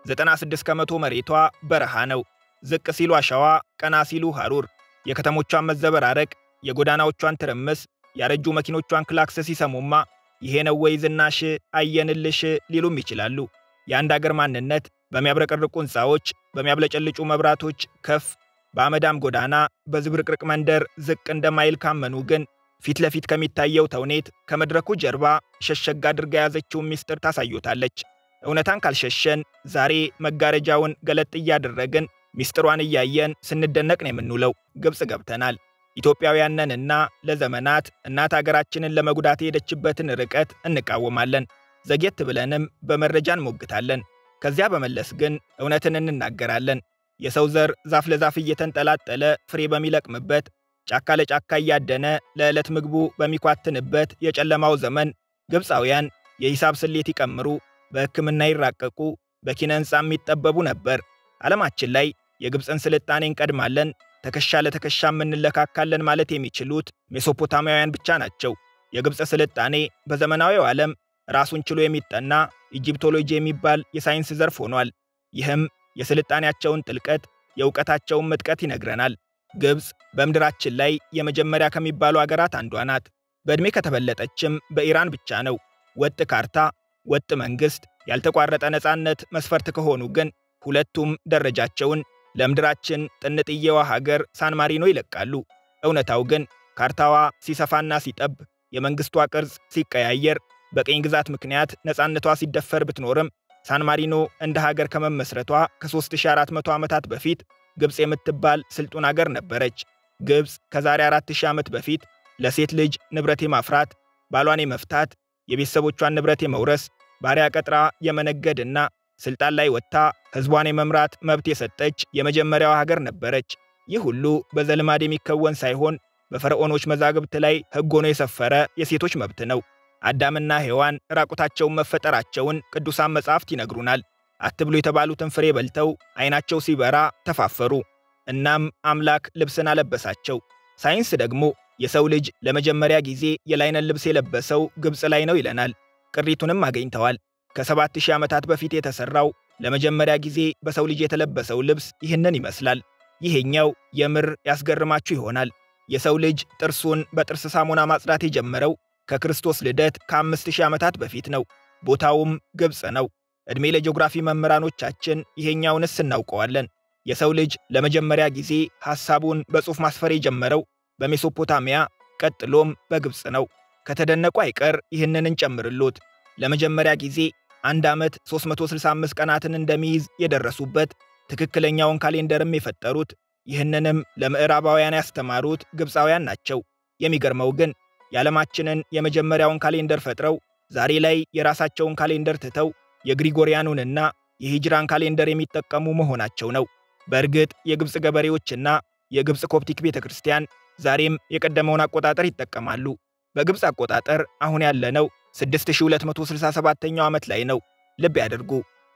96 ከመቶ መሬቷ በረሃ ነው። ዝቅ ሲሉ አሸዋ፣ ቀና ሲሉ ሐሩር። የከተሞቿን መዘበራረቅ፣ የጎዳናዎቿን ትርምስ፣ ያረጁ መኪኖቿን ክላክስ ሲሰሙማ ይሄ ነው ወይ ዝናሽ አየንልሽ ሊሉም ይችላሉ። የአንድ አገር ማንነት በሚያብረቀርቁ ሕንፃዎች፣ በሚያብለጨልጩ መብራቶች ከፍ፣ በአመዳም ጎዳና፣ በዝብርቅርቅ መንደር ዝቅ እንደማይል ካመኑ ግን ፊት ለፊት ከሚታየው ተውኔት ከመድረኩ ጀርባ ሸሸግ አድርጋ የያዘችውን ምስጢር ታሳዩታለች። እውነታን ካልሸሸን ዛሬ መጋረጃውን ገለጥ እያደረግን ምስጢሯን እያየን ስንደነቅ ነው የምንውለው። ግብጽ ገብተናል። ኢትዮጵያውያን ነንና ለዘመናት እናት አገራችንን ለመጉዳት የሄደችበትን ርቀት እንቃወማለን። ዘጌት ብለንም በመረጃ እንሞግታለን። ከዚያ በመለስ ግን እውነትን እንናገራለን። የሰው ዘር ዛፍ ለዛፍ እየተንጠላጠለ ፍሬ በሚለቅምበት፣ ጫካ ለጫካ እያደነ ለዕለት ምግቡ በሚኳትንበት የጨለማው ዘመን ግብፃውያን የሂሳብ ስሌት ይቀምሩ፣ በሕክምና ይራቀቁ፣ በኪነ ሕንፃ የሚጠበቡ ነበር። ዓለማችን ላይ የግብፅን ስልጣኔ እንቀድማለን፣ ተከሻ ለተከሻ እንለካካለን ማለት የሚችሉት ሜሶፖታማውያን ብቻ ናቸው። የግብፅ ስልጣኔ በዘመናዊው ዓለም ራሱን ችሎ የሚጠና ኢጂፕቶሎጂ የሚባል የሳይንስ ዘርፍ ሆኗል። ይህም የስልጣኔያቸውን ጥልቀት፣ የእውቀታቸውን ምጥቀት ይነግረናል። ግብፅ በምድራችን ላይ የመጀመሪያ ከሚባሉ አገራት አንዷ ናት። በዕድሜ ከተበለጠችም በኢራን ብቻ ነው። ወጥ ካርታ፣ ወጥ መንግሥት፣ ያልተቋረጠ ነፃነት መስፈርት ከሆኑ ግን ሁለቱም ደረጃቸውን ለምድራችን ጥንጥየዋ ሀገር ሳን ማሪኖ ይለቃሉ። እውነታው ግን ካርታዋ ሲሰፋና ሲጠብ፣ የመንግሥቷ ቅርጽ ሲቀያየር፣ በቅኝ ግዛት ምክንያት ነፃነቷ ሲደፈር ብትኖርም ሳን ማሪኖ እንደ ሀገር ከመመስረቷ ከ3400 ዓመታት በፊት ግብፅ የምትባል ስልጡን አገር ነበረች። ግብፅ ከዛሬ 4000 ዓመት በፊት ለሴት ልጅ ንብረት የማፍራት፣ ባሏን የመፍታት፣ የቤተሰቦቿን ንብረት የመውረስ፣ ባሪያ ቀጥራ የመነገድና ስልጣን ላይ ወጥታ ሕዝቧን የመምራት መብት የሰጠች የመጀመሪያዋ ሀገር ነበረች። ይህ ሁሉ በዘልማድ የሚከወን ሳይሆን በፈርዖኖች መዛግብት ላይ ሕግ ሆኖ የሰፈረ የሴቶች መብት ነው። አዳምና ሔዋን ራቁታቸውን መፈጠራቸውን ቅዱሳን መጻሕፍት ይነግሩናል። አትብሉ የተባሉትን ፍሬ በልተው ዓይናቸው ሲበራ ተፋፈሩ። እናም አምላክ ልብስን አለበሳቸው። ሳይንስ ደግሞ የሰው ልጅ ለመጀመሪያ ጊዜ የላይነን ልብስ የለበሰው ግብፅ ላይ ነው ይለናል። ቅሪቱንም አገኝተዋል። ከ7000 ዓመታት በፊት የተሰራው ለመጀመሪያ ጊዜ በሰው ልጅ የተለበሰው ልብስ ይህንን ይመስላል። ይሄኛው የምር ያስገርማችሁ ይሆናል። የሰው ልጅ ጥርሱን በጥርስ ሳሙና ማጽዳት የጀመረው ከክርስቶስ ልደት ከ5000 ዓመታት በፊት ነው። ቦታውም ግብፅ ነው። ዕድሜ ለጂኦግራፊ መምህራኖቻችን ይሄኛውንስ እናውቀዋለን። የሰው ልጅ ለመጀመሪያ ጊዜ ሐሳቡን በጽሑፍ ማስፈር የጀመረው በሜሶፖታሚያ ቀጥሎም በግብፅ ነው። ከተደነቁ አይቀር ይህንን እንጨምርሎት። ለመጀመሪያ ጊዜ 1 ዓመት 365 ቀናትን እንደሚይዝ የደረሱበት ትክክለኛውን ካሌንደርም የፈጠሩት፣ ይህንንም ለምዕራባውያን ያስተማሩት ግብፃውያን ናቸው። የሚገርመው ግን የዓለማችንን የመጀመሪያውን ካሌንደር ፈጥረው ዛሬ ላይ የራሳቸውን ካሌንደር ትተው የግሪጎሪያኑንና የሂጅራን ካሌንደር የሚጠቀሙ መሆናቸው ነው። በእርግጥ የግብፅ ገበሬዎችና የግብፅ ኮፕቲክ ቤተክርስቲያን ዛሬም የቀደመውን አቆጣጠር ይጠቀማሉ። በግብፅ አቆጣጠር አሁን ያለነው 6267ኛው ዓመት ላይ ነው። ልብ ያድርጉ።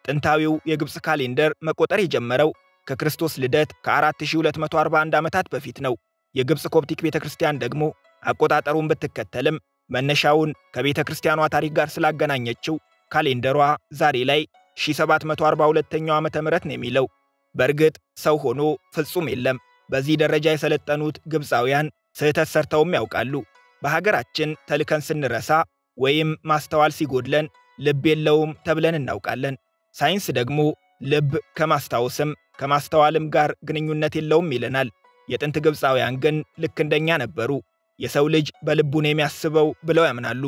ጥንታዊው የግብፅ ካሌንደር መቆጠር የጀመረው ከክርስቶስ ልደት ከ4241 ዓመታት በፊት ነው። የግብፅ ኮፕቲክ ቤተክርስቲያን ደግሞ አቆጣጠሩን ብትከተልም መነሻውን ከቤተክርስቲያኗ ታሪክ ጋር ስላገናኘችው ካሌንደሯ ዛሬ ላይ 1742ኛው ዓመተ ምህረት ነው የሚለው። በእርግጥ ሰው ሆኖ ፍጹም የለም። በዚህ ደረጃ የሰለጠኑት ግብፃውያን ስህተት ሰርተውም ያውቃሉ። በሀገራችን ተልከን ስንረሳ ወይም ማስተዋል ሲጎድለን ልብ የለውም ተብለን እናውቃለን። ሳይንስ ደግሞ ልብ ከማስታወስም ከማስተዋልም ጋር ግንኙነት የለውም ይለናል። የጥንት ግብፃውያን ግን ልክ እንደኛ ነበሩ። የሰው ልጅ በልቡ ነው የሚያስበው ብለው ያምናሉ።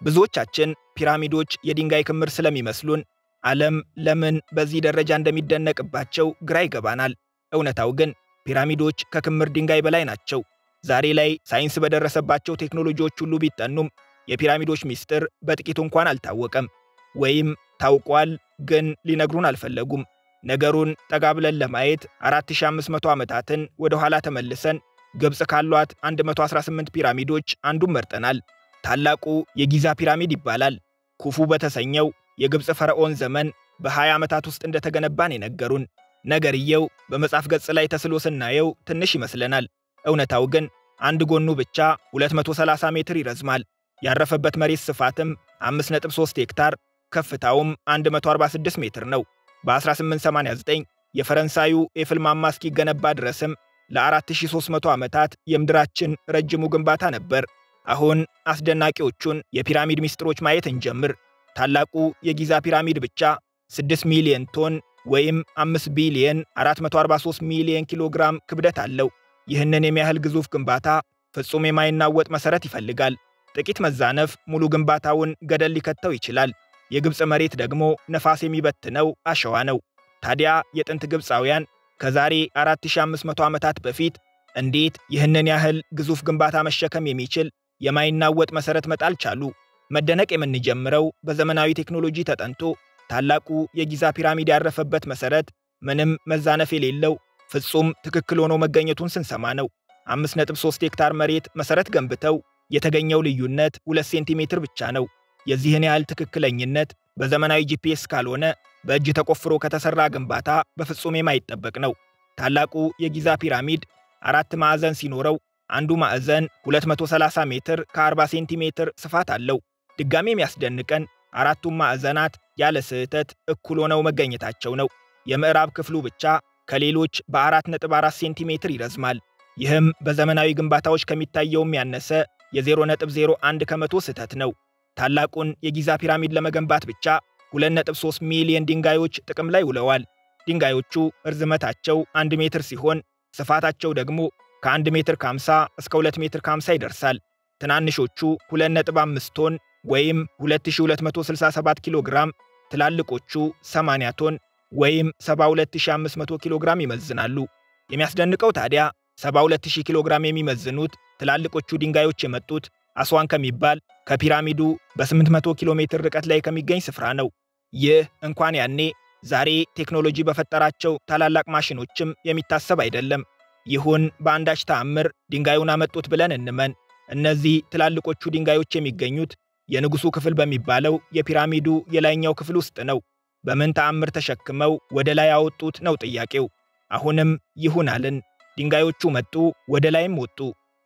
ብዙዎቻችን ፒራሚዶች የድንጋይ ክምር ስለሚመስሉን ዓለም ለምን በዚህ ደረጃ እንደሚደነቅባቸው ግራ ይገባናል። እውነታው ግን ፒራሚዶች ከክምር ድንጋይ በላይ ናቸው። ዛሬ ላይ ሳይንስ በደረሰባቸው ቴክኖሎጂዎች ሁሉ ቢጠኑም የፒራሚዶች ምስጢር በጥቂቱ እንኳን አልታወቀም። ወይም ታውቋል ግን ሊነግሩን አልፈለጉም። ነገሩን ጠጋ ብለን ለማየት 4500 ዓመታትን ወደ ኋላ ተመልሰን ግብፅ ካሏት 118 ፒራሚዶች አንዱን መርጠናል። ታላቁ የጊዛ ፒራሚድ ይባላል። ኩፉ በተሰኘው የግብፅ ፈርዖን ዘመን በ20 ዓመታት ውስጥ እንደተገነባን የነገሩን። ነገርየው በመጽሐፍ ገጽ ላይ ተስሎ ስናየው ትንሽ ይመስለናል። እውነታው ግን አንድ ጎኑ ብቻ 230 ሜትር ይረዝማል። ያረፈበት መሬት ስፋትም 5.3 ሄክታር፣ ከፍታውም 146 ሜትር ነው። በ1889 የፈረንሳዩ ኤፍል ማማ እስኪገነባ ድረስም ለ4300 ዓመታት የምድራችን ረጅሙ ግንባታ ነበር። አሁን አስደናቂዎቹን የፒራሚድ ምስጢሮች ማየት እንጀምር። ታላቁ የጊዛ ፒራሚድ ብቻ 6 ሚሊዮን ቶን ወይም 5 ቢሊዮን 443 ሚሊዮን ኪሎግራም ክብደት አለው። ይህንን የሚያህል ግዙፍ ግንባታ ፍጹም የማይናወጥ መሰረት ይፈልጋል። ጥቂት መዛነፍ ሙሉ ግንባታውን ገደል ሊከተው ይችላል። የግብፅ መሬት ደግሞ ነፋስ የሚበትነው አሸዋ ነው። ታዲያ የጥንት ግብፃውያን ከዛሬ 4500 ዓመታት በፊት እንዴት ይህንን ያህል ግዙፍ ግንባታ መሸከም የሚችል የማይናወጥ መሰረት መጣል ቻሉ? መደነቅ የምንጀምረው በዘመናዊ ቴክኖሎጂ ተጠንቶ ታላቁ የጊዛ ፒራሚድ ያረፈበት መሰረት ምንም መዛነፍ የሌለው ፍጹም ትክክል ሆኖ መገኘቱን ስንሰማ ነው። 5.3 ሄክታር መሬት መሰረት ገንብተው የተገኘው ልዩነት 2 ሴንቲሜትር ብቻ ነው። የዚህን ያህል ትክክለኝነት በዘመናዊ ጂፒኤስ ካልሆነ በእጅ ተቆፍሮ ከተሰራ ግንባታ በፍጹም የማይጠበቅ ነው። ታላቁ የጊዛ ፒራሚድ 4 ማዕዘን ሲኖረው አንዱ ማዕዘን 230 ሜትር ከ40 ሴንቲሜትር ስፋት አለው። ድጋሚ የሚያስደንቀን አራቱም ማዕዘናት ያለ ስህተት እኩል ሆነው መገኘታቸው ነው። የምዕራብ ክፍሉ ብቻ ከሌሎች በ4.4 ሴንቲሜትር ይረዝማል። ይህም በዘመናዊ ግንባታዎች ከሚታየውም ያነሰ የ0.01 ከመቶ ስህተት ነው። ታላቁን የጊዛ ፒራሚድ ለመገንባት ብቻ 2.3 ሚሊዮን ድንጋዮች ጥቅም ላይ ውለዋል። ድንጋዮቹ እርዝመታቸው 1 ሜትር ሲሆን ስፋታቸው ደግሞ ከ1 ሜትር ከ50 እስከ 2 ሜትር ከ50 ይደርሳል። ትናንሾቹ 2.5 ቶን ወይም 2267 ኪሎ ግራም፣ ትላልቆቹ 80 ቶን ወይም 72500 ኪሎ ግራም ይመዝናሉ። የሚያስደንቀው ታዲያ 72000 ኪሎ ግራም የሚመዝኑት ትላልቆቹ ድንጋዮች የመጡት አስዋን ከሚባል ከፒራሚዱ በ800 ኪሎ ሜትር ርቀት ላይ ከሚገኝ ስፍራ ነው። ይህ እንኳን ያኔ ዛሬ ቴክኖሎጂ በፈጠራቸው ታላላቅ ማሽኖችም የሚታሰብ አይደለም። ይሁን በአንዳች ተአምር ድንጋዩን አመጡት ብለን እንመን። እነዚህ ትላልቆቹ ድንጋዮች የሚገኙት የንጉሱ ክፍል በሚባለው የፒራሚዱ የላይኛው ክፍል ውስጥ ነው። በምን ተአምር ተሸክመው ወደ ላይ አወጡት ነው ጥያቄው። አሁንም ይሁን አልን። ድንጋዮቹ መጡ፣ ወደ ላይም ወጡ።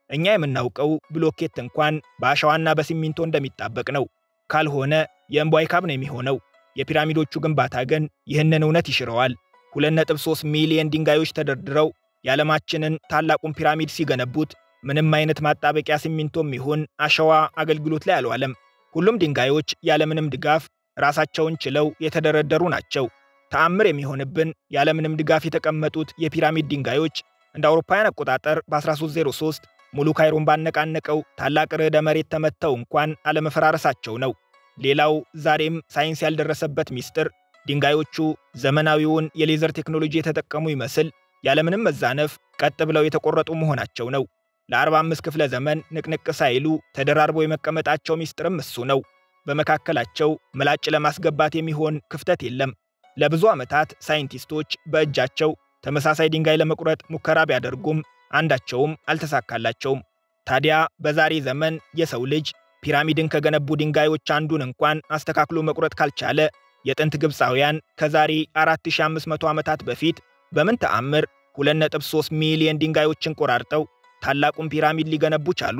እኛ የምናውቀው ብሎኬት እንኳን በአሸዋና በሲሚንቶ እንደሚጣበቅ ነው። ካልሆነ የእምቧይ ካብ ነው የሚሆነው። የፒራሚዶቹ ግንባታ ግን ይህንን እውነት ይሽረዋል። 2.3 ሚሊዮን ድንጋዮች ተደርድረው የዓለማችንን ታላቁን ፒራሚድ ሲገነቡት ምንም አይነት ማጣበቂያ ሲሚንቶም ይሁን አሸዋ አገልግሎት ላይ አልዋለም። ሁሉም ድንጋዮች ያለምንም ድጋፍ ራሳቸውን ችለው የተደረደሩ ናቸው። ተአምር የሚሆንብን ያለምንም ድጋፍ የተቀመጡት የፒራሚድ ድንጋዮች እንደ አውሮፓውያን አቆጣጠር በ1303 ሙሉ ካይሮን ባነቃነቀው ታላቅ ርዕደ መሬት ተመተው እንኳን አለመፈራረሳቸው ነው። ሌላው ዛሬም ሳይንስ ያልደረሰበት ሚስጥር ድንጋዮቹ ዘመናዊውን የሌዘር ቴክኖሎጂ የተጠቀሙ ይመስል ያለምንም መዛነፍ ቀጥ ብለው የተቆረጡ መሆናቸው ነው። ለ45 ክፍለ ዘመን ንቅንቅ ሳይሉ ተደራርበው የመቀመጣቸው ሚስጥርም እሱ ነው። በመካከላቸው ምላጭ ለማስገባት የሚሆን ክፍተት የለም። ለብዙ ዓመታት ሳይንቲስቶች በእጃቸው ተመሳሳይ ድንጋይ ለመቁረጥ ሙከራ ቢያደርጉም አንዳቸውም አልተሳካላቸውም። ታዲያ በዛሬ ዘመን የሰው ልጅ ፒራሚድን ከገነቡ ድንጋዮች አንዱን እንኳን አስተካክሎ መቁረጥ ካልቻለ የጥንት ግብፃውያን ከዛሬ 4500 ዓመታት በፊት በምን ተአምር 2.3 ሚሊዮን ድንጋዮችን ቆራርጠው ታላቁን ፒራሚድ ሊገነቡ ቻሉ?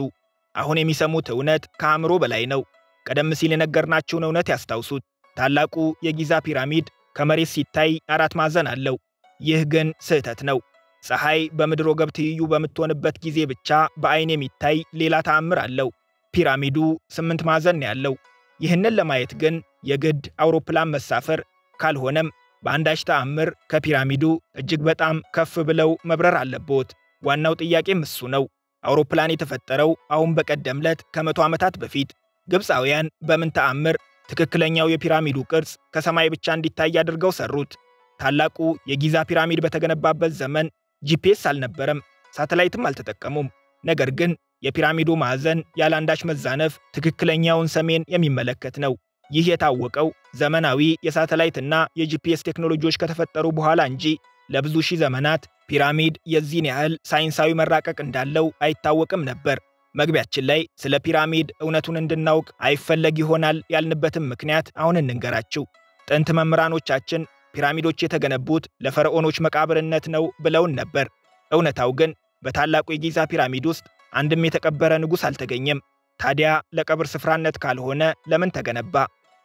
አሁን የሚሰሙት እውነት ከአእምሮ በላይ ነው። ቀደም ሲል የነገርናቸውን እውነት ያስታውሱት። ታላቁ የጊዛ ፒራሚድ ከመሬት ሲታይ 4 ማዕዘን አለው። ይህ ግን ስህተት ነው። ፀሐይ በምድር ወገብ ትይዩ በምትሆንበት ጊዜ ብቻ በአይን የሚታይ ሌላ ተአምር አለው። ፒራሚዱ 8 ማዕዘን ያለው። ይህንን ለማየት ግን የግድ አውሮፕላን መሳፈር ካልሆነም በአንዳች ተአምር ከፒራሚዱ እጅግ በጣም ከፍ ብለው መብረር አለበት። ዋናው ጥያቄም እሱ ነው። አውሮፕላን የተፈጠረው አሁን በቀደም ዕለት ከ100 ዓመታት በፊት ግብፃውያን በምን ተአምር ትክክለኛው የፒራሚዱ ቅርጽ ከሰማይ ብቻ እንዲታይ አድርገው ሰሩት? ታላቁ የጊዛ ፒራሚድ በተገነባበት ዘመን ጂፒኤስ አልነበረም፣ ሳተላይትም አልተጠቀሙም። ነገር ግን የፒራሚዱ ማዕዘን ያላንዳች መዛነፍ ትክክለኛውን ሰሜን የሚመለከት ነው። ይህ የታወቀው ዘመናዊ የሳተላይትና የጂፒኤስ ቴክኖሎጂዎች ከተፈጠሩ በኋላ እንጂ ለብዙ ሺህ ዘመናት ፒራሚድ የዚህን ያህል ሳይንሳዊ መራቀቅ እንዳለው አይታወቅም ነበር። መግቢያችን ላይ ስለ ፒራሚድ እውነቱን እንድናውቅ አይፈለግ ይሆናል ያልንበትም ምክንያት አሁን እንንገራችሁ። ጥንት መምህራኖቻችን ፒራሚዶች የተገነቡት ለፈርዖኖች መቃብርነት ነው ብለውን ነበር። እውነታው ግን በታላቁ የጊዛ ፒራሚድ ውስጥ አንድም የተቀበረ ንጉሥ አልተገኘም። ታዲያ ለቀብር ስፍራነት ካልሆነ ለምን ተገነባ?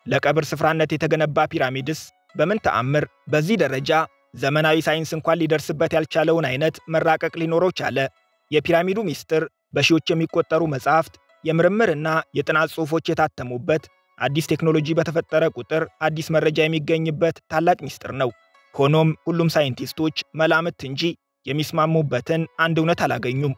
ለቀብር ስፍራነት የተገነባ ፒራሚድስ በምን ተአምር በዚህ ደረጃ ዘመናዊ ሳይንስ እንኳን ሊደርስበት ያልቻለውን አይነት መራቀቅ ሊኖረው ቻለ? የፒራሚዱ ሚስጥር በሺዎች የሚቆጠሩ መጻሕፍት፣ የምርምርና የጥናት ጽሑፎች የታተሙበት፣ አዲስ ቴክኖሎጂ በተፈጠረ ቁጥር አዲስ መረጃ የሚገኝበት ታላቅ ሚስጥር ነው። ሆኖም ሁሉም ሳይንቲስቶች መላምት እንጂ የሚስማሙበትን አንድ እውነት አላገኙም።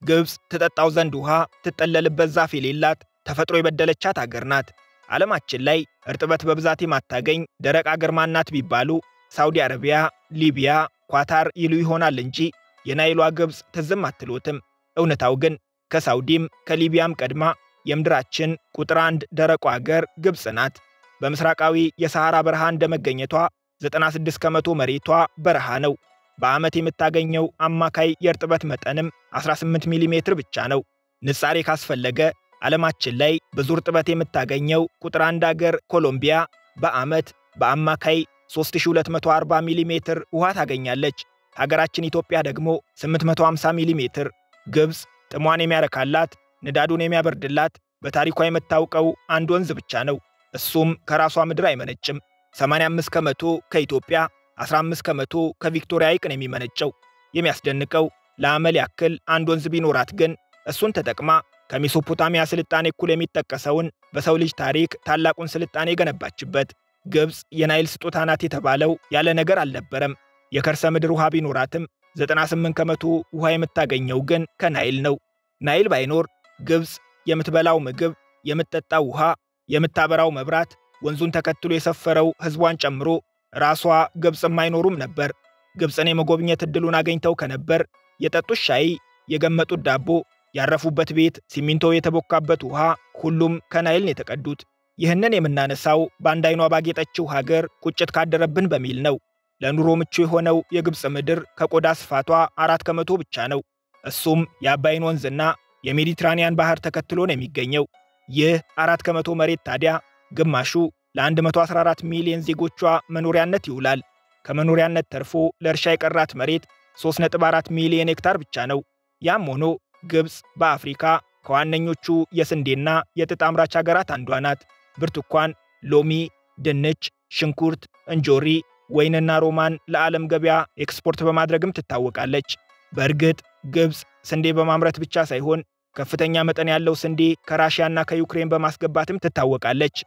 ግብጽ ትጠጣው ዘንድ ውሃ ትጠለልበት ዛፍ የሌላት ተፈጥሮ የበደለቻት አገር ናት። ዓለማችን ላይ እርጥበት በብዛት የማታገኝ ደረቅ አገር ማናት ቢባሉ ሳውዲ አረቢያ፣ ሊቢያ፣ ኳታር ይሉ ይሆናል እንጂ የናይሏ ግብጽ ትዝም አትሎትም። እውነታው ግን ከሳውዲም ከሊቢያም ቀድማ የምድራችን ቁጥር 1 ደረቁ አገር ግብጽ ናት። በምስራቃዊ የሰሐራ በረሃ እንደመገኘቷ 96 ከመቶ መሬቷ በረሃ ነው። በዓመት የምታገኘው አማካይ የእርጥበት መጠንም 18 ሚሊ ሜትር ብቻ ነው። ንጻሬ ካስፈለገ ዓለማችን ላይ ብዙ እርጥበት የምታገኘው ቁጥር 1 አገር ኮሎምቢያ በዓመት በአማካይ 3240 ሚሊ ሜትር ውሃ ታገኛለች። ሀገራችን ኢትዮጵያ ደግሞ 850 ሚሊ ሜትር። ግብጽ ጥሟን የሚያረካላት ንዳዱን የሚያበርድላት በታሪኳ የምታውቀው አንድ ወንዝ ብቻ ነው። እሱም ከራሷ ምድር አይመነጭም። 85 ከመቶ ከኢትዮጵያ 15 ከመቶ ከቪክቶሪያ ሐይቅ ነው የሚመነጨው። የሚያስደንቀው ለአመል ያክል አንድ ወንዝ ቢኖራት ግን እሱን ተጠቅማ ከሜሶፖታሚያ ስልጣኔ እኩል የሚጠቀሰውን በሰው ልጅ ታሪክ ታላቁን ስልጣኔ ገነባችበት። ግብጽ የናይል ስጦታ ናት የተባለው ያለ ነገር አልነበረም። የከርሰ ምድር ውሃ ቢኖራትም 98 ከመቶ ውሃ የምታገኘው ግን ከናይል ነው። ናይል ባይኖር ግብጽ የምትበላው ምግብ፣ የምትጠጣው ውሃ፣ የምታበራው መብራት፣ ወንዙን ተከትሎ የሰፈረው ሕዝቧን ጨምሮ ራሷ ግብጽም አይኖሩም ነበር። ግብጽን የመጎብኘት ዕድሉን አገኝተው ከነበር የጠጡት ሻይ፣ የገመጡት ዳቦ፣ ያረፉበት ቤት፣ ሲሚንቶ የተቦካበት ውሃ ሁሉም ከናይል ነው የተቀዱት። ይህንን የምናነሳው በአንድ አይኗ ባጌጠችው ሀገር ቁጭት ካደረብን በሚል ነው። ለኑሮ ምቹ የሆነው የግብጽ ምድር ከቆዳ ስፋቷ 4 ከመቶ ብቻ ነው። እሱም የአባይን ወንዝና የሜዲትራኒያን ባህር ተከትሎ ነው የሚገኘው። ይህ 4 ከመቶ መሬት ታዲያ ግማሹ ለ114 ሚሊዮን ዜጎቿ መኖሪያነት ይውላል። ከመኖሪያነት ተርፎ ለእርሻ የቀራት መሬት 3.4 ሚሊዮን ሄክታር ብቻ ነው። ያም ሆኖ ግብጽ በአፍሪካ ከዋነኞቹ የስንዴና የጥጥ አምራች ሀገራት አንዷ ናት። ብርቱካን፣ ሎሚ፣ ድንች፣ ሽንኩርት፣ እንጆሪ፣ ወይንና ሮማን ለዓለም ገበያ ኤክስፖርት በማድረግም ትታወቃለች። በእርግጥ ግብጽ ስንዴ በማምረት ብቻ ሳይሆን ከፍተኛ መጠን ያለው ስንዴ ከራሽያና ከዩክሬን በማስገባትም ትታወቃለች።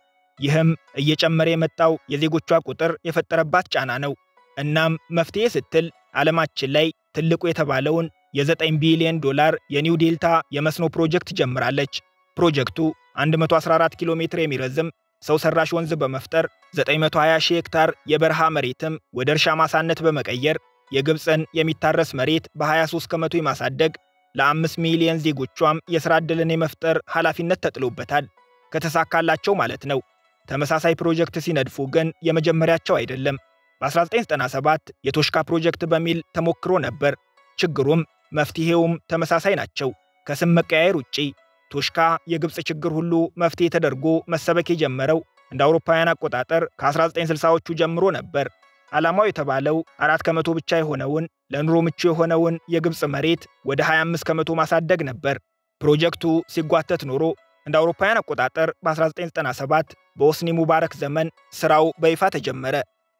ይህም እየጨመረ የመጣው የዜጎቿ ቁጥር የፈጠረባት ጫና ነው። እናም መፍትሄ ስትል ዓለማችን ላይ ትልቁ የተባለውን የ9 ቢሊዮን ዶላር የኒው ዴልታ የመስኖ ፕሮጀክት ጀምራለች። ፕሮጀክቱ 114 ኪሎ ሜትር የሚረዝም ሰው ሰራሽ ወንዝ በመፍጠር 920 ሺህ ሄክታር የበረሃ መሬትም ወደ እርሻ ማሳነት በመቀየር የግብፅን የሚታረስ መሬት በ23 ከመቶ የማሳደግ ለ5 ሚሊዮን ዜጎቿም የሥራ ዕድልን የመፍጠር ኃላፊነት ተጥሎበታል። ከተሳካላቸው ማለት ነው። ተመሳሳይ ፕሮጀክት ሲነድፉ ግን የመጀመሪያቸው አይደለም። በ1997 የቶሽካ ፕሮጀክት በሚል ተሞክሮ ነበር። ችግሩም መፍትሄውም ተመሳሳይ ናቸው። ከስም መቀያየር ውጪ ቶሽካ የግብፅ ችግር ሁሉ መፍትሄ ተደርጎ መሰበክ የጀመረው እንደ አውሮፓውያን አቆጣጠር ከ1960ዎቹ ጀምሮ ነበር። ዓላማው የተባለው 4 ከመቶ ብቻ የሆነውን ለኑሮ ምቹ የሆነውን የግብፅ መሬት ወደ 25 ከመቶ ማሳደግ ነበር። ፕሮጀክቱ ሲጓተት ኖሮ እንደ አውሮፓውያን አቆጣጠር በ1997 በሆስኒ ሙባረክ ዘመን ስራው በይፋ ተጀመረ።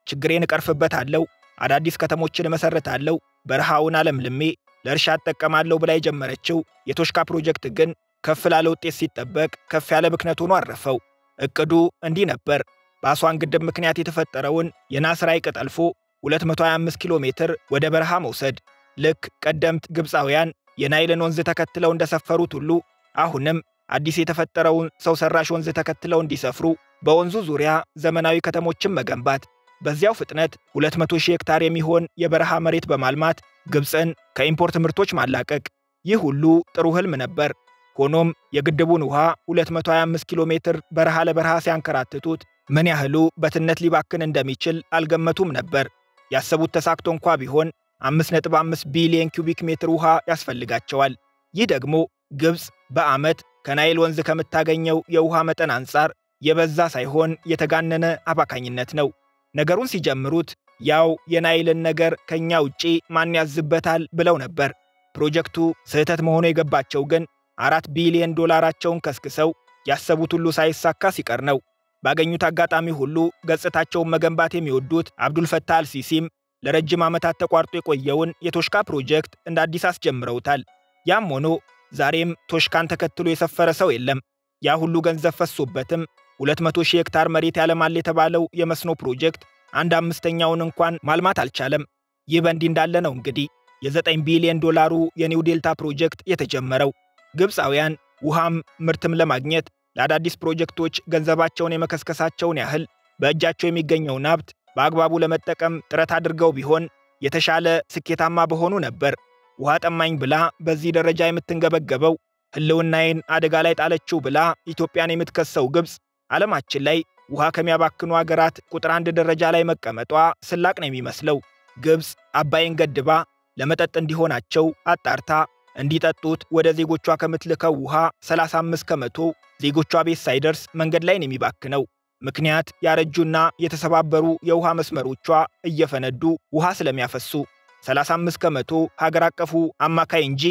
ችግሬን እቀርፍበታለሁ፣ አዳዲስ ከተሞችን መሰረታለሁ፣ በረሃውን አለምልሜ ለእርሻ እጠቀማለሁ ብላ የጀመረችው የቶሽካ ፕሮጀክት ግን ከፍ ላለ ውጤት ሲጠበቅ ከፍ ያለ ብክነት ሆኖ አረፈው። እቅዱ እንዲህ ነበር። በአስዋን ግድብ ምክንያት የተፈጠረውን የናስር ሐይቅ ጠልፎ 225 ኪሎ ሜትር ወደ በረሃ መውሰድ። ልክ ቀደምት ግብፃውያን የናይልን ወንዝ ተከትለው እንደሰፈሩት ሁሉ አሁንም አዲስ የተፈጠረውን ሰው ሰራሽ ወንዝ ተከትለው እንዲሰፍሩ በወንዙ ዙሪያ ዘመናዊ ከተሞችን መገንባት። በዚያው ፍጥነት 200 ሺህ ሄክታር የሚሆን የበረሃ መሬት በማልማት ግብፅን ከኢምፖርት ምርቶች ማላቀቅ። ይህ ሁሉ ጥሩ ህልም ነበር። ሆኖም የግድቡን ውሃ 225 ኪሎ ሜትር በረሃ ለበረሃ ሲያንከራትቱት ምን ያህሉ በትነት ሊባክን እንደሚችል አልገመቱም ነበር። ያሰቡት ተሳክቶ እንኳ ቢሆን 5.5 ቢሊዮን ኩቢክ ሜትር ውሃ ያስፈልጋቸዋል። ይህ ደግሞ ግብፅ በዓመት ከናይል ወንዝ ከምታገኘው የውሃ መጠን አንጻር የበዛ ሳይሆን የተጋነነ አባካኝነት ነው። ነገሩን ሲጀምሩት ያው የናይልን ነገር ከኛ ውጪ ማን ያዝበታል ብለው ነበር። ፕሮጀክቱ ስህተት መሆኑ የገባቸው ግን 4 ቢሊዮን ዶላራቸውን ከስክሰው ያሰቡት ሁሉ ሳይሳካ ሲቀር ነው። ባገኙት አጋጣሚ ሁሉ ገጽታቸውን መገንባት የሚወዱት አብዱል ፈታህ አልሲሲም ለረጅም ዓመታት ተቋርጦ የቆየውን የቶሽካ ፕሮጀክት እንደ አዲስ አስጀምረውታል። ያም ሆኖ ዛሬም ቶሽካን ተከትሎ የሰፈረ ሰው የለም። ያ ሁሉ ገንዘብ ፈሶበትም 200,000 ሄክታር መሬት ያለማል የተባለው የመስኖ ፕሮጀክት 1/5ኛውን እንኳን ማልማት አልቻለም። ይህ በእንዲህ እንዳለ ነው እንግዲህ የ9 ቢሊዮን ዶላሩ የኒው ዴልታ ፕሮጀክት የተጀመረው። ግብፃውያን ውሃም ምርትም ለማግኘት ለአዳዲስ ፕሮጀክቶች ገንዘባቸውን የመከስከሳቸውን ያህል በእጃቸው የሚገኘውን ሀብት በአግባቡ ለመጠቀም ጥረት አድርገው ቢሆን የተሻለ ስኬታማ በሆኑ ነበር። ውሃ ጠማኝ ብላ በዚህ ደረጃ የምትንገበገበው ህልውናዬን አደጋ ላይ ጣለችው ብላ ኢትዮጵያን የምትከሰው ግብፅ ዓለማችን ላይ ውሃ ከሚያባክኑ አገራት ቁጥር 1 ደረጃ ላይ መቀመጧ ስላቅ ነው የሚመስለው። ግብፅ አባይን ገድባ ለመጠጥ እንዲሆናቸው አጣርታ እንዲጠጡት ወደ ዜጎቿ ከምትልከው ውሃ 35 ከመቶ ዜጎቿ ቤት ሳይደርስ መንገድ ላይ ነው የሚባክነው። ምክንያት ያረጁና የተሰባበሩ የውሃ መስመሮቿ እየፈነዱ ውሃ ስለሚያፈሱ 35 ከመቶ ሀገር አቀፉ አማካይ እንጂ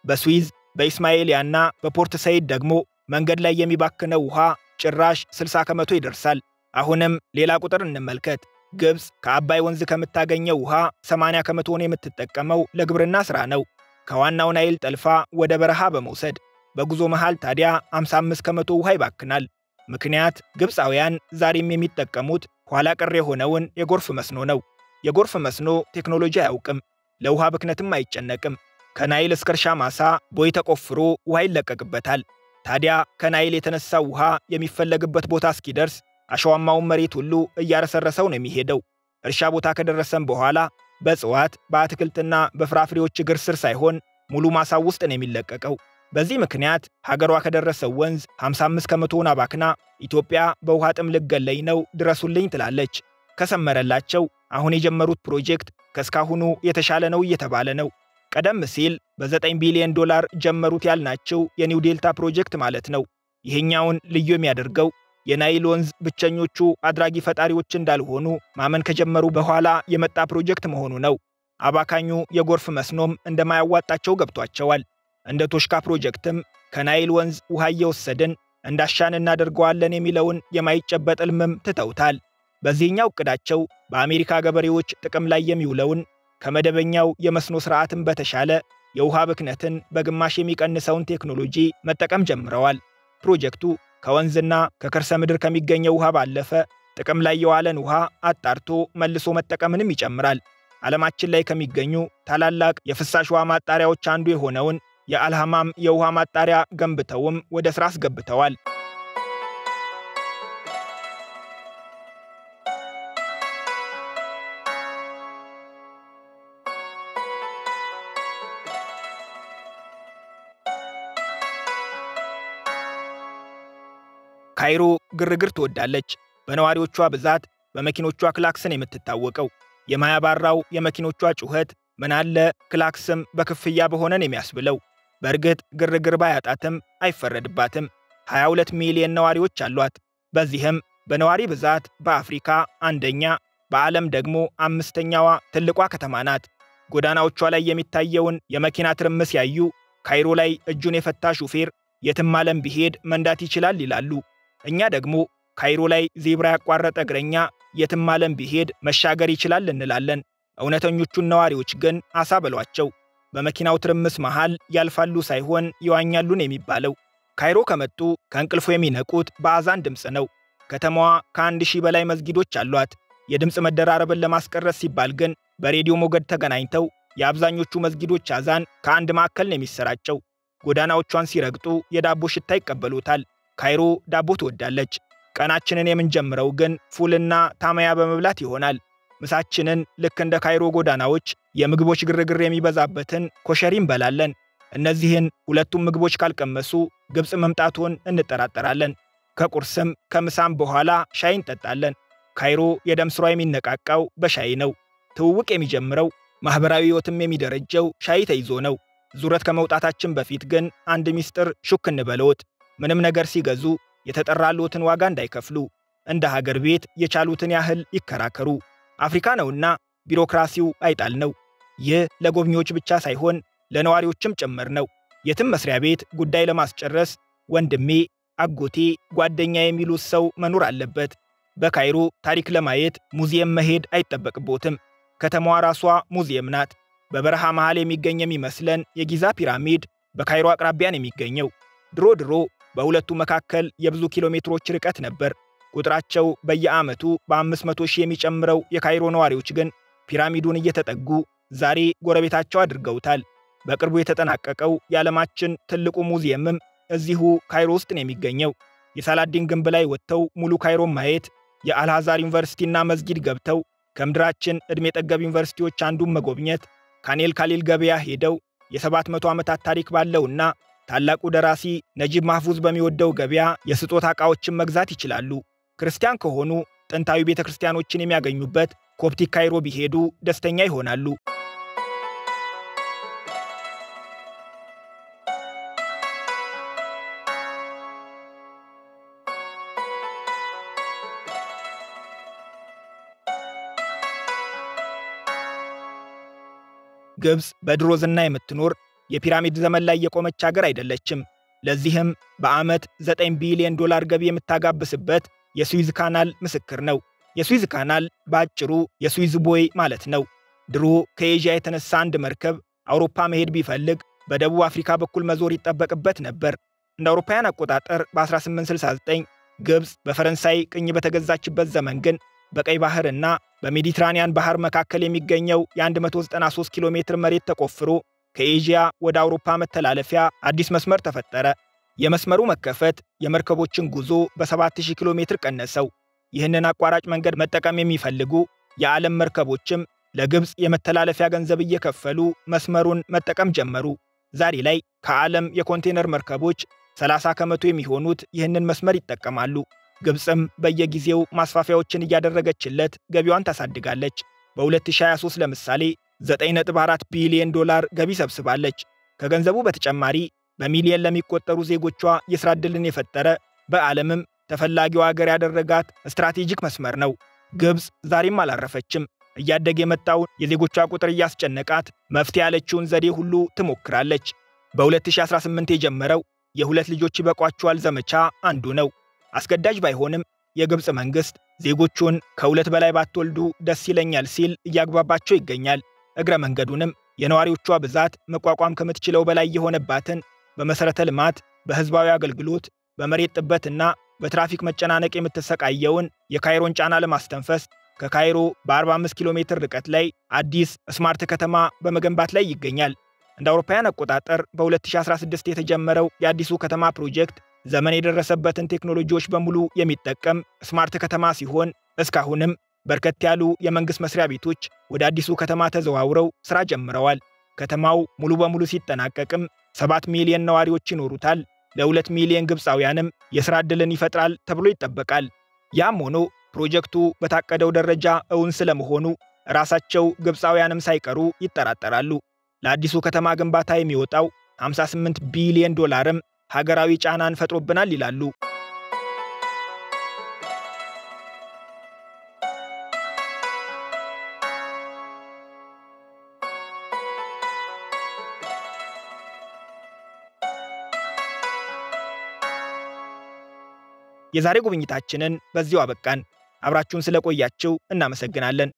በስዊዝ በኢስማኤሊያና በፖርት ሰይድ ደግሞ መንገድ ላይ የሚባክነው ውሃ ጭራሽ 60 ከመቶ ይደርሳል። አሁንም ሌላ ቁጥር እንመልከት። ግብፅ ከአባይ ወንዝ ከምታገኘው ውሃ 80 ከመቶውን የምትጠቀመው ለግብርና ሥራ ነው። ከዋናው ናይል ጠልፋ ወደ በረሃ በመውሰድ በጉዞ መሃል ታዲያ 55 ከመቶ ውሃ ይባክናል። ምክንያት ግብፃውያን ዛሬም የሚጠቀሙት ኋላ ቀር የሆነውን የጎርፍ መስኖ ነው። የጎርፍ መስኖ ቴክኖሎጂ አያውቅም፣ ለውሃ ብክነትም አይጨነቅም። ከናይል እስከ እርሻ ማሳ ቦይ ተቆፍሮ ውሃ ይለቀቅበታል። ታዲያ ከናይል የተነሳው ውሃ የሚፈለግበት ቦታ እስኪደርስ አሸዋማውን መሬት ሁሉ እያረሰረሰው ነው የሚሄደው። እርሻ ቦታ ከደረሰም በኋላ በእጽዋት በአትክልትና በፍራፍሬዎች እግር ስር ሳይሆን ሙሉ ማሳው ውስጥ ነው የሚለቀቀው። በዚህ ምክንያት ሀገሯ ከደረሰው ወንዝ 55 ከመቶውን አባክና ኢትዮጵያ በውሃ ጥም ልትገለኝ ነው ድረሱልኝ ትላለች። ከሰመረላቸው አሁን የጀመሩት ፕሮጀክት ከስካሁኑ የተሻለ ነው እየተባለ ነው። ቀደም ሲል በ9 ቢሊዮን ዶላር ጀመሩት ያልናቸው የኒው ዴልታ ፕሮጀክት ማለት ነው። ይሄኛውን ልዩ የሚያደርገው የናይል ወንዝ ብቸኞቹ አድራጊ ፈጣሪዎች እንዳልሆኑ ማመን ከጀመሩ በኋላ የመጣ ፕሮጀክት መሆኑ ነው። አባካኙ የጎርፍ መስኖም እንደማያዋጣቸው ገብቷቸዋል። እንደ ቶሽካ ፕሮጀክትም ከናይል ወንዝ ውሃ እየወሰድን እንዳሻን እናደርገዋለን የሚለውን የማይጨበጥ ሕልምም ትተውታል። በዚህኛው ዕቅዳቸው በአሜሪካ ገበሬዎች ጥቅም ላይ የሚውለውን ከመደበኛው የመስኖ ሥርዓትን በተሻለ የውሃ ብክነትን በግማሽ የሚቀንሰውን ቴክኖሎጂ መጠቀም ጀምረዋል። ፕሮጀክቱ ከወንዝና ከከርሰ ምድር ከሚገኘው ውሃ ባለፈ ጥቅም ላይ የዋለን ውሃ አጣርቶ መልሶ መጠቀምንም ይጨምራል። ዓለማችን ላይ ከሚገኙ ታላላቅ የፍሳሽ ውሃ ማጣሪያዎች አንዱ የሆነውን የአልሃማም የውሃ ማጣሪያ ገንብተውም ወደ ሥራ አስገብተዋል። ካይሮ ግርግር ትወዳለች። በነዋሪዎቿ ብዛት በመኪኖቿ ክላክስን የምትታወቀው የማያባራው የመኪኖቿ ጩኸት ምናለ ክላክስም በክፍያ በሆነን የሚያስብለው። በእርግጥ ግርግር ባያጣትም አይፈረድባትም። 22 ሚሊዮን ነዋሪዎች አሏት። በዚህም በነዋሪ ብዛት በአፍሪካ አንደኛ፣ በዓለም ደግሞ 5ኛዋ ትልቋ ከተማ ናት። ጎዳናዎቿ ላይ የሚታየውን የመኪና ትርምስ ያዩ ካይሮ ላይ እጁን የፈታ ሹፌር የትም ዓለም ቢሄድ መንዳት ይችላል ይላሉ። እኛ ደግሞ ካይሮ ላይ ዜብራ ያቋረጠ እግረኛ የትም ዓለም ቢሄድ መሻገር ይችላል እንላለን። እውነተኞቹን ነዋሪዎች ግን አሳ በሏቸው። በመኪናው ትርምስ መሃል ያልፋሉ ሳይሆን ይዋኛሉን የሚባለው። ካይሮ ከመጡ ከእንቅልፉ የሚነቁት በአዛን ድምፅ ነው። ከተማዋ ከ1000 በላይ መስጊዶች አሏት። የድምፅ መደራረብን ለማስቀረት ሲባል ግን በሬዲዮ ሞገድ ተገናኝተው የአብዛኞቹ መስጊዶች አዛን ከአንድ ማዕከል ነው የሚሰራጨው። ጎዳናዎቿን ሲረግጡ የዳቦ ሽታ ይቀበሉታል። ካይሮ ዳቦ ትወዳለች። ቀናችንን የምንጀምረው ግን ፉልና ታማያ በመብላት ይሆናል። ምሳችንን ልክ እንደ ካይሮ ጎዳናዎች የምግቦች ግርግር የሚበዛበትን ኮሸሪ እንበላለን። እነዚህን ሁለቱም ምግቦች ካልቀመሱ ግብፅ መምጣቱን እንጠራጠራለን። ከቁርስም ከምሳም በኋላ ሻይ እንጠጣለን። ካይሮ የደም ስሯ የሚነቃቃው በሻይ ነው። ትውውቅ የሚጀምረው ማህበራዊ ህይወትም የሚደረጀው ሻይ ተይዞ ነው። ዙረት ከመውጣታችን በፊት ግን አንድ ሚስጥር ሹክ እንበለዎት። ምንም ነገር ሲገዙ የተጠራልዎትን ዋጋ እንዳይከፍሉ። እንደ ሀገር ቤት የቻሉትን ያህል ይከራከሩ። አፍሪካ ነውና ቢሮክራሲው አይጣል ነው። ይህ ለጎብኚዎች ብቻ ሳይሆን ለነዋሪዎችም ጭምር ነው። የትም መስሪያ ቤት ጉዳይ ለማስጨረስ ወንድሜ፣ አጎቴ፣ ጓደኛ የሚሉት ሰው መኖር አለበት። በካይሮ ታሪክ ለማየት ሙዚየም መሄድ አይጠበቅቦትም። ከተማዋ ራሷ ሙዚየም ናት። በበረሃ መሃል የሚገኝ የሚመስለን የጊዛ ፒራሚድ በካይሮ አቅራቢያ ነው የሚገኘው። ድሮ በሁለቱ መካከል የብዙ ኪሎ ሜትሮች ርቀት ነበር። ቁጥራቸው በየዓመቱ በ500 ሺህ የሚጨምረው የካይሮ ነዋሪዎች ግን ፒራሚዱን እየተጠጉ ዛሬ ጎረቤታቸው አድርገውታል። በቅርቡ የተጠናቀቀው የዓለማችን ትልቁ ሙዚየምም እዚሁ ካይሮ ውስጥ ነው የሚገኘው። የሳላዲን ግንብ ላይ ወጥተው ሙሉ ካይሮን ማየት፣ የአልሃዛር ዩኒቨርሲቲና መስጊድ ገብተው ከምድራችን ዕድሜ ጠገብ ዩኒቨርሲቲዎች አንዱን መጎብኘት፣ ካኔል ካሊል ገበያ ሄደው የ700 ዓመታት ታሪክ ባለውና ታላቁ ደራሲ ነጂብ ማህፉዝ በሚወደው ገበያ የስጦታ ዕቃዎችን መግዛት ይችላሉ። ክርስቲያን ከሆኑ ጥንታዊ ቤተክርስቲያኖችን የሚያገኙበት ኮፕቲክ ካይሮ ቢሄዱ ደስተኛ ይሆናሉ። ግብጽ በድሮ ዝና የምትኖር የፒራሚድ ዘመን ላይ የቆመች ሀገር አይደለችም። ለዚህም በዓመት $9 ቢሊዮን ገቢ የምታጋብስበት የስዊዝ ካናል ምስክር ነው። የስዊዝ ካናል በአጭሩ የስዊዝ ቦይ ማለት ነው። ድሮ ከኤዥያ የተነሳ አንድ መርከብ አውሮፓ መሄድ ቢፈልግ በደቡብ አፍሪካ በኩል መዞር ይጠበቅበት ነበር። እንደ አውሮፓውያን አቆጣጠር በ1869 ግብጽ በፈረንሳይ ቅኝ በተገዛችበት ዘመን ግን በቀይ ባህርና በሜዲትራኒያን ባህር መካከል የሚገኘው የ193 ኪሎ ሜትር መሬት ተቆፍሮ ከኤዥያ ወደ አውሮፓ መተላለፊያ አዲስ መስመር ተፈጠረ። የመስመሩ መከፈት የመርከቦችን ጉዞ በ7000 ኪሎ ሜትር ቀነሰው። ይህንን አቋራጭ መንገድ መጠቀም የሚፈልጉ የዓለም መርከቦችም ለግብጽ የመተላለፊያ ገንዘብ እየከፈሉ መስመሩን መጠቀም ጀመሩ። ዛሬ ላይ ከዓለም የኮንቴነር መርከቦች 30 ከመቶ የሚሆኑት ይህንን መስመር ይጠቀማሉ። ግብጽም በየጊዜው ማስፋፊያዎችን እያደረገችለት ገቢዋን ታሳድጋለች። በ2023 ለምሳሌ $9.4 ቢሊዮን ገቢ ሰብስባለች። ከገንዘቡ በተጨማሪ በሚሊዮን ለሚቆጠሩ ዜጎቿ የሥራ ዕድልን የፈጠረ በዓለምም ተፈላጊው ሀገር ያደረጋት ስትራቴጂክ መስመር ነው። ግብጽ ዛሬም አላረፈችም። እያደገ የመጣውን የዜጎቿ ቁጥር እያስጨነቃት መፍትሄ ያለችውን ዘዴ ሁሉ ትሞክራለች። በ2018 የጀመረው የሁለት ልጆች ይበቋቸዋል ዘመቻ አንዱ ነው። አስገዳጅ ባይሆንም የግብጽ መንግስት ዜጎቹን ከሁለት በላይ ባትወልዱ ደስ ይለኛል ሲል እያግባባቸው ይገኛል። እግረ መንገዱንም የነዋሪዎቿ ብዛት መቋቋም ከምትችለው በላይ የሆነባትን በመሰረተ ልማት፣ በህዝባዊ አገልግሎት፣ በመሬት ጥበትና በትራፊክ መጨናነቅ የምትሰቃየውን የካይሮን ጫና ለማስተንፈስ ከካይሮ በ45 ኪሎ ሜትር ርቀት ላይ አዲስ ስማርት ከተማ በመገንባት ላይ ይገኛል። እንደ አውሮፓውያን አቆጣጠር በ2016 የተጀመረው የአዲሱ ከተማ ፕሮጀክት ዘመን የደረሰበትን ቴክኖሎጂዎች በሙሉ የሚጠቀም ስማርት ከተማ ሲሆን እስካሁንም በርከት ያሉ የመንግስት መስሪያ ቤቶች ወደ አዲሱ ከተማ ተዘዋውረው ስራ ጀምረዋል። ከተማው ሙሉ በሙሉ ሲጠናቀቅም 7 ሚሊዮን ነዋሪዎች ይኖሩታል። ለ2 ሚሊዮን ግብፃውያንም የሥራ ዕድልን ይፈጥራል ተብሎ ይጠበቃል። ያም ሆኖ ፕሮጀክቱ በታቀደው ደረጃ እውን ስለመሆኑ ራሳቸው ግብፃውያንም ሳይቀሩ ይጠራጠራሉ። ለአዲሱ ከተማ ግንባታ የሚወጣው $58 ቢሊዮን ሀገራዊ ጫናን ፈጥሮብናል ይላሉ። የዛሬ ጉብኝታችንን በዚሁ አበቃን። አብራችሁን ስለቆያችሁ እናመሰግናለን።